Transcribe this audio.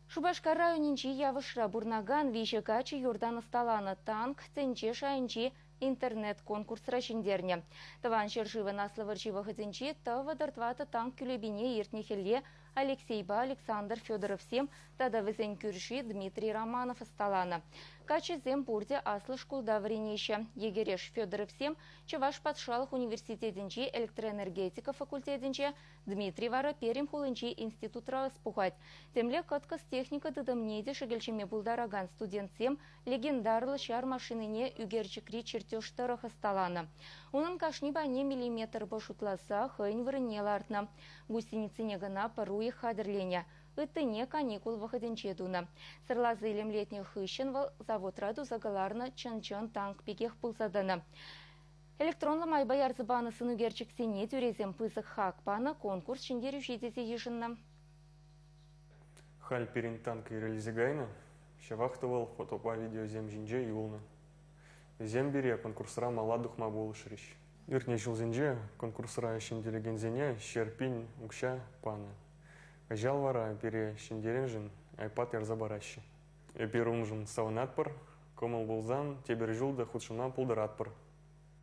Шубашкар районинчи явышра бурнаган вишекачи юрдан сталаны танк ценче шайынчи интернет конкурс рашиндерне. Таван шершивы наслывырчи выходинчи тавадыртваты танк күлебине ертнехелле Алексейба Александр Федоров сем тада візен күрши Дмитрий Романов сталаны. Качы зем бурде аслы шкулда вренеше. Егереш Федоров сем Чуваш Патшалых университетинчи электроэнергетика факультетинче Дмитрий вара перим хулынчи институтра спухать. Темле каткас техника дыдымнеде шегельчеме булдараган студент сем легендарлы шар машинине үгерчикри чертеж тарах сталаны. Унын кашниба не миллиметр башутласа хын вырынелартна. Гусеницыне гына паруи хадырленя. Ытыне каникул выходинче дуна. Сырлазы летних хыщен завод раду загаларна чын-чын танк пекех пылсадана. Электронлы майба ярзыбаны сынугерчик сене тюрезем пысық хакпаны конкурс шиндерю жидезе ешінна. Халь перин танк и реализигайна, шавахтывал фотопа видео зем жинже юлны. Зем бере конкурсра маладух мабулы шрищ. Иртне жил зинже конкурсра шинделеген зене шерпин укша паны. Кажал вара пере шиндеренжин айпат ярзабаращи. Эпирунжин савнатпар, комал булзан, тебер жулда худшина пулдаратпар.